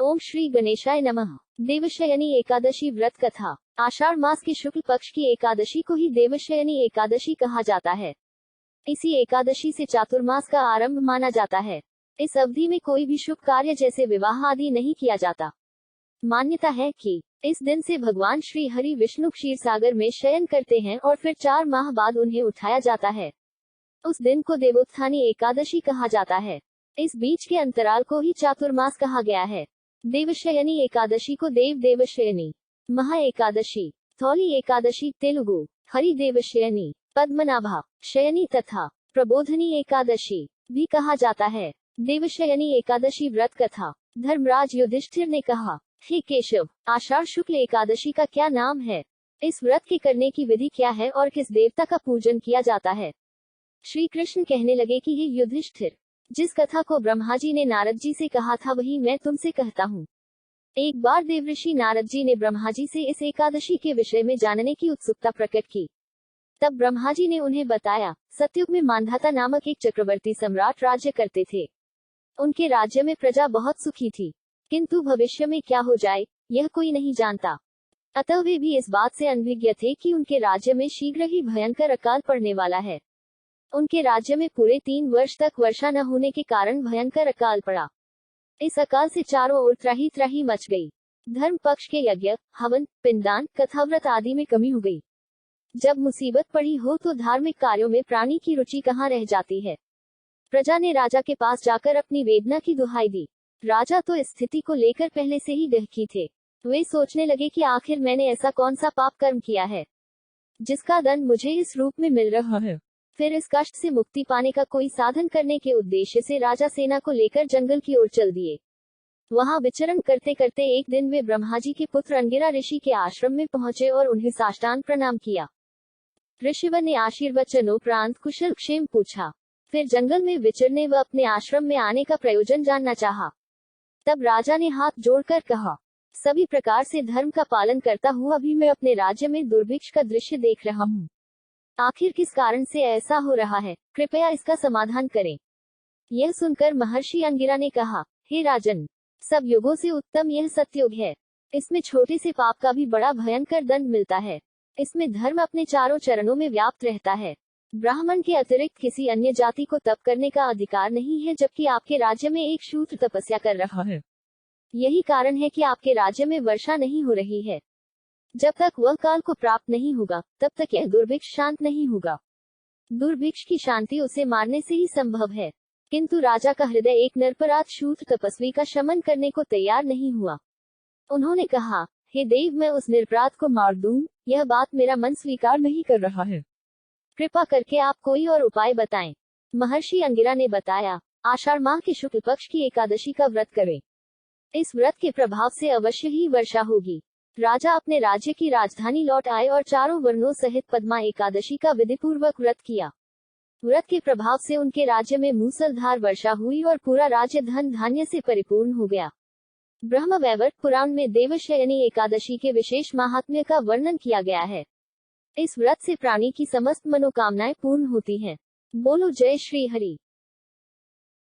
ओम श्री गणेशाय नमः। देवशयनी एकादशी व्रत कथा। आषाढ़ मास की शुक्ल पक्ष की एकादशी को ही देवशयनी एकादशी कहा जाता है। इसी एकादशी से चातुर्मास का आरंभ माना जाता है। इस अवधि में कोई भी शुभ कार्य जैसे विवाह आदि नहीं किया जाता। मान्यता है कि इस दिन से भगवान श्री हरि विष्णु क्षीर सागर में शयन करते हैं और फिर 4 माह बाद उन्हें उठाया जाता है। उस दिन को देवोत्थानी एकादशी कहा जाता है। इस बीच के अंतराल को ही चातुर्मास कहा गया है। देवशयनी एकादशी को देवशयनी, महा एकादशी, थौली एकादशी तेलुगु, हरि देवशयनी, पद्मनाभा शयनी तथा प्रबोधनी एकादशी भी कहा जाता है। देवशयनी एकादशी व्रत कथा। धर्मराज युधिष्ठिर ने कहा, हे केशव, आषाढ़ शुक्ल एकादशी का क्या नाम है? इस व्रत के करने की विधि क्या है और किस देवता का पूजन किया जाता है? श्री कृष्ण कहने लगे कि हे युधिष्ठिर, जिस कथा को ब्रह्मा जी ने नारद जी से कहा था वही मैं तुमसे कहता हूँ। एक बार देवऋषि नारद जी ने ब्रह्मा जी से इस एकादशी के विषय में जानने की उत्सुकता प्रकट की। तब ब्रह्मा जी ने उन्हें बताया, सतयुग में मांधाता नामक एक चक्रवर्ती सम्राट राज्य करते थे। उनके राज्य में प्रजा बहुत सुखी थी, किंतु भविष्य में क्या हो जाए यह कोई नहीं जानता। अतः वे भी इस बात से अनभिज्ञ थे कि उनके राज्य में शीघ्र ही भयंकर अकाल पड़ने वाला है। उनके राज्य में पूरे 3 वर्ष तक वर्षा न होने के कारण भयंकर अकाल पड़ा। इस अकाल से चारों ओर त्राही त्राही मच गई। धर्म पक्ष के यज्ञ, हवन, पिंडदान, कथाव्रत आदि में कमी हो गई। जब मुसीबत पड़ी हो तो धार्मिक कार्यों में प्राणी की रुचि कहाँ रह जाती है। प्रजा ने राजा के पास जाकर अपनी वेदना की दुहाई दी। राजा तो इस स्थिति को लेकर पहले से ही डहकी थे। वे सोचने लगे कि आखिर मैंने ऐसा कौन सा पाप कर्म किया है जिसका दंड मुझे इस रूप में मिल रहा है। फिर इस कष्ट से मुक्ति पाने का कोई साधन करने के उद्देश्य से राजा सेना को लेकर जंगल की ओर चल दिए। वहां विचरण करते करते एक दिन वे ब्रह्मा जी के पुत्र अंगिरा ऋषि के आश्रम में पहुंचे और उन्हें साष्टांग प्रणाम किया। ऋषिवर ने आशीर्वचनोपरांत कुशल क्षेम पूछा। फिर जंगल में विचरने व अपने आश्रम में आने का प्रयोजन जानना चाहा। तब राजा ने हाथ जोड़कर कहा, सभी प्रकार से धर्म का पालन करता हुआ भी मैं अपने राज्य में दुर्भिक्ष का दृश्य देख रहा हूँ। आखिर किस कारण से ऐसा हो रहा है, कृपया इसका समाधान करें। यह सुनकर महर्षि अंगिरा ने कहा, हे राजन, सब युगों से उत्तम यह सतयुग है। इसमें छोटे से पाप का भी बड़ा भयंकर दंड मिलता है। इसमें धर्म अपने चारों चरणों में व्याप्त रहता है। ब्राह्मण के अतिरिक्त किसी अन्य जाति को तप करने का अधिकार नहीं है, जबकि आपके राज्य में एक शूद्र तपस्या कर रहा है। यही कारण है कि आपके राज्य में वर्षा नहीं हो रही है। जब तक वह काल को प्राप्त नहीं होगा तब तक यह दुर्भिक्ष शांत नहीं होगा। दुर्भिक्ष की शांति उसे मारने से ही संभव है, किंतु राजा का हृदय एक निरपराध शूद्र तपस्वी का शमन करने को तैयार नहीं हुआ। उन्होंने कहा, हे देव, मैं उस निरपराध को मार दूं, यह बात मेरा मन स्वीकार नहीं कर रहा है। कृपा करके आप कोई और उपाय बताएं। महर्षि अंगिरा ने बताया, आषाढ़ माह के शुक्ल पक्ष की एकादशी का व्रत करें। इस व्रत के प्रभाव से अवश्य ही वर्षा होगी। राजा अपने राज्य की राजधानी लौट आए और चारों वर्णों सहित पद्मा एकादशी का विधिपूर्वक व्रत किया। व्रत के प्रभाव से उनके राज्य में मूसलधार वर्षा हुई और पूरा राज्य धन धान्य से परिपूर्ण हो गया। ब्रह्मवैवर्त पुराण में देवशयनी एकादशी के विशेष महात्म्य का वर्णन किया गया है। इस व्रत से प्राणी की समस्त मनोकामनाएं पूर्ण होती हैं। बोलो जय श्री हरि।